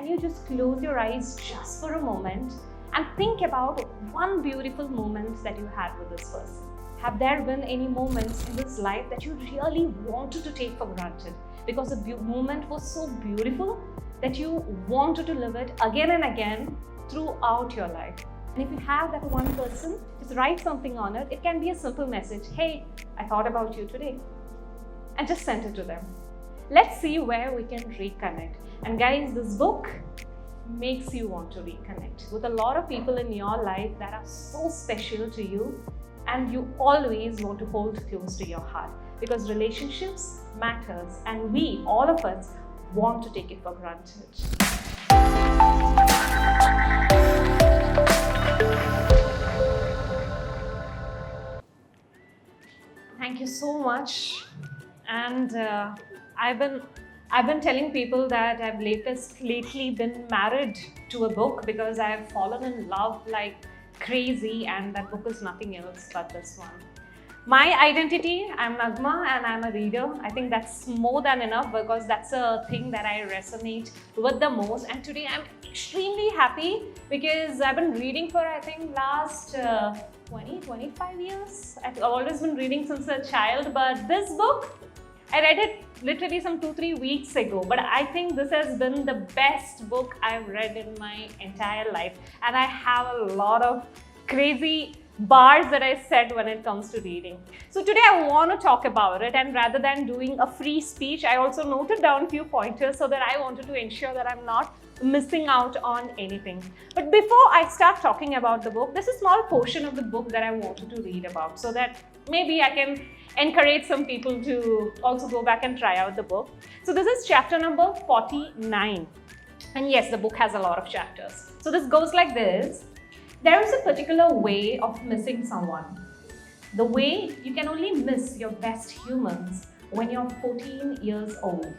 can you just close your eyes just for a moment and think about one beautiful moment that you had with this person? Have there been any moments in this life that you really wanted to take for granted because the moment was so beautiful that you wanted to live it again and again throughout your life? And if you have that one person, just write something on it. It can be a simple message. Hey, I thought about you today. And just send it to them. Let's see where we can reconnect. And guys, this book makes you want to reconnect with a lot of people in your life that are so special to you and you always want to hold close to your heart, because relationships matters and we, all of us, want to take it for granted. Thank you so much. And I've been telling people that I've lately been married to a book because I've fallen in love like crazy, and that book is nothing else but this one. My identity, I'm Naghma and I'm a reader. I think that's more than enough because that's a thing that I resonate with the most. And today I'm extremely happy because I've been reading for, I think, last 25 years. I've always been reading since a child, but this book, I read it literally some 2-3 weeks ago, but I think this has been the best book I've read in my entire life. And I have a lot of crazy bars that I said when it comes to reading. So today I want to talk about it, and rather than doing a free speech, I also noted down a few pointers so that I wanted to ensure that I'm not missing out on anything. But before I start talking about the book, there's a small portion of the book that I wanted to read about so that maybe I can encourage some people to also go back and try out the book. So this is chapter number 49. And yes, the book has a lot of chapters. So this goes like this. There is a particular way of missing someone. The way you can only miss your best humans when you're 14 years old.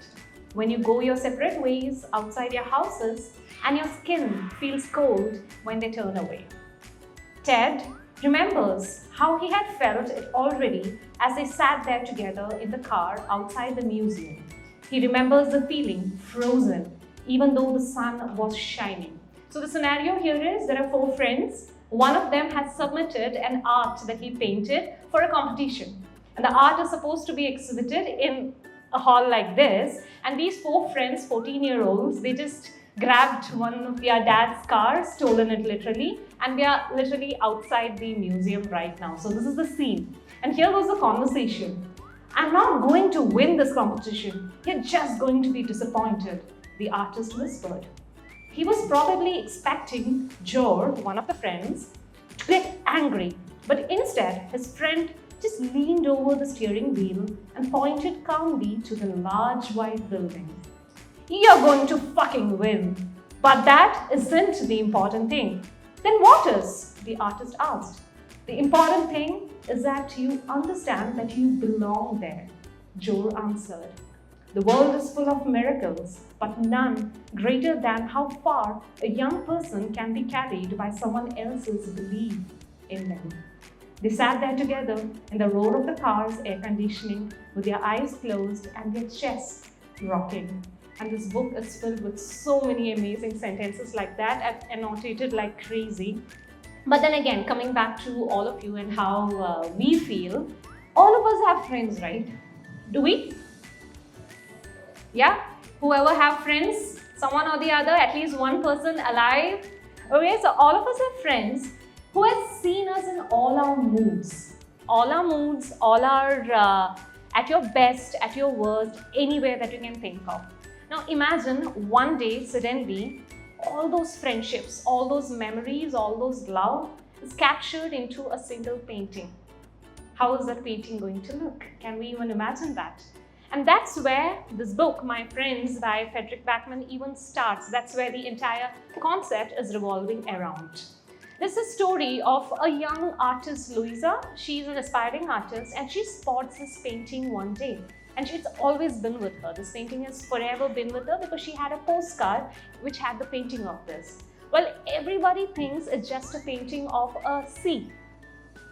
When you go your separate ways outside your houses and your skin feels cold when they turn away. Ted remembers how he had felt it already as they sat there together in the car outside the museum. He remembers the feeling frozen even though the sun was shining. So the scenario here is there are 4 friends. One of them has submitted an art that he painted for a competition. And the art is supposed to be exhibited in a hall like this. And these 4 friends, 14-year-olds, they just grabbed one of their dad's cars, stolen it literally, and they are literally outside the museum right now. So this is the scene. And here was the conversation. I'm not going to win this competition. You're just going to be disappointed, the artist whispered. He was probably expecting George, one of the friends, to get angry, but instead his friend just leaned over the steering wheel and pointed calmly to the large white building. You're going to fucking win. But that isn't the important thing. Then what is? The artist asked. The important thing is that you understand that you belong there, Joe answered. The world is full of miracles, but none greater than how far a young person can be carried by someone else's belief in them. They sat there together in the roar of the car's air conditioning with their eyes closed and their chests rocking. And this book is filled with so many amazing sentences like that. I've annotated like crazy. But then again, coming back to all of you and how we feel, all of us have friends, right? Do we? Yeah? Whoever have friends, someone or the other, at least one person alive. Okay, so all of us have friends who has seen us in all our moods. All our at your best, at your worst, anywhere that you can think of. Now imagine one day suddenly all those friendships, all those memories, all those love is captured into a single painting. How is that painting going to look? Can we even imagine that? And that's where this book, My Friends by Fredrik Backman, even starts. That's where the entire concept is revolving around. This is a story of a young artist, Louisa. She's an aspiring artist and she spots this painting one day. And it's always been with her. This painting has forever been with her because she had a postcard which had the painting of this. Well, everybody thinks it's just a painting of a sea.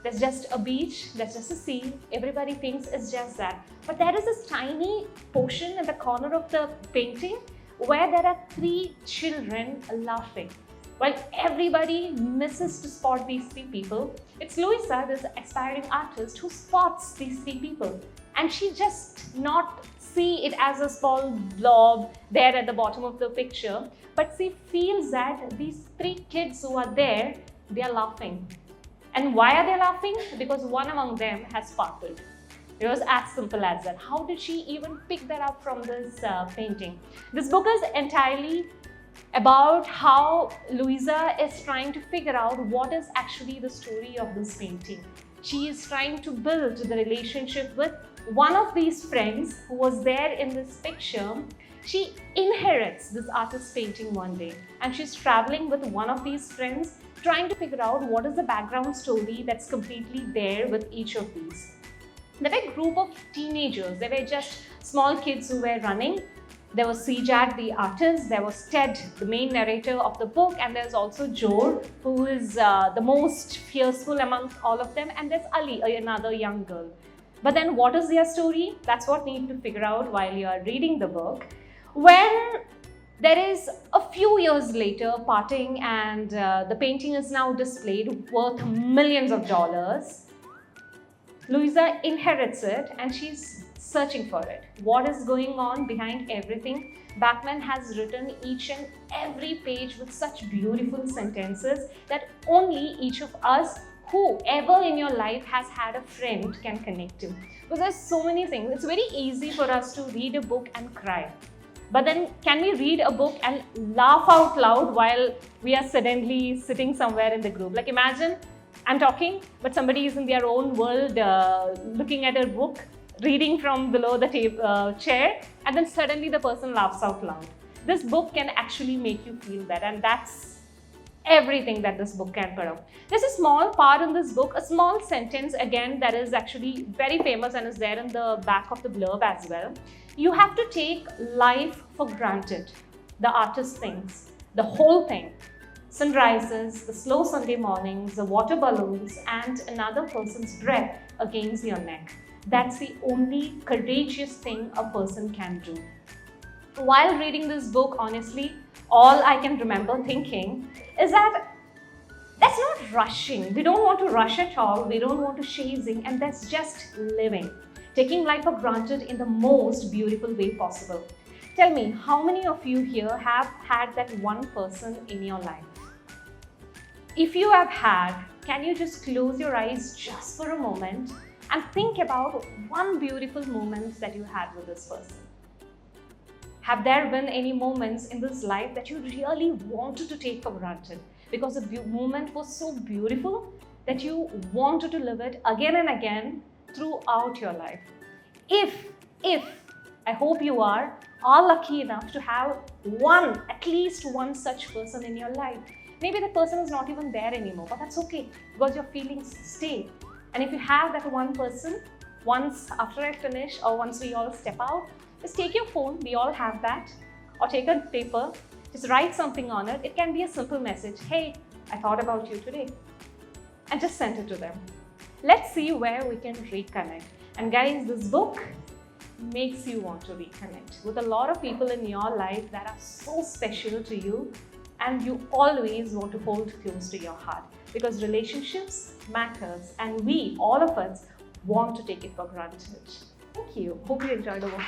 There's just a beach, there's just a sea. Everybody thinks it's just that. But there is this tiny portion in the corner of the painting where there are 3 children laughing. While everybody misses to spot these 3 people, it's Louisa, this aspiring artist, who spots these 3 people. And she just not see it as a small blob there at the bottom of the picture, but she feels that these 3 kids who are there, they are laughing. And why are they laughing? Because one among them has sparkled. It was as simple as that. How did she even pick that up from this painting? This book is entirely about how Louisa is trying to figure out what is actually the story of this painting. She is trying to build the relationship with one of these friends who was there in this picture. She inherits this artist's painting one day, and she's traveling with one of these friends, trying to figure out what is the background story that's completely there with each of these. There were a group of teenagers. They were just small kids who were running. There was Sejad, the artist. There was Ted, the main narrator of the book. And there's also Jor, who is the most fearful amongst all of them. And there's Ali, another young girl. But then what is their story? That's what you need to figure out while you are reading the book. When there is a few years later parting and the painting is now displayed worth millions of dollars, Louisa inherits it and she's searching for it. What is going on behind everything? Backman has written each and every page with such beautiful sentences that only each of us, whoever in your life has had a friend, can connect to. Because there's so many things. It's very easy for us to read a book and cry. But then can we read a book and laugh out loud while we are suddenly sitting somewhere in the group? Like imagine I'm talking, but somebody is in their own world looking at a book, reading from below the chair, and then suddenly the person laughs out loud. This book can actually make you feel that, and that's everything that this book can put up. There's a small part in this book, a small sentence again that is actually very famous and is there in the back of the blurb as well. You have to take life for granted. The artist thinks, the whole thing. Sunrises, the slow Sunday mornings, the water balloons, and another person's breath against your neck. That's the only courageous thing a person can do. While reading this book, honestly, all I can remember thinking is that that's not rushing. We don't want to rush at all. We don't want to chasing, and that's just living. Taking life for granted in the most beautiful way possible. Tell me, how many of you here have had that one person in your life? If you have had, can you just close your eyes just for a moment and think about one beautiful moment that you had with this person? Have there been any moments in this life that you really wanted to take for granted because the moment was so beautiful that you wanted to live it again and again throughout your life? If I hope you are lucky enough to have at least one such person in your life. Maybe the person is not even there anymore, but that's okay because your feelings stay. And if you have that one person, once after I finish or once we all step out, just take your phone, we all have that, or take a paper, just write something on it. It can be a simple message, hey, I thought about you today, and just send it to them. Let's see where we can reconnect. And guys, this book makes you want to reconnect with a lot of people in your life that are so special to you and you always want to hold close to your heart, because relationships matters and we, all of us, want to take it for granted. Thank you. Hope you enjoyed the book.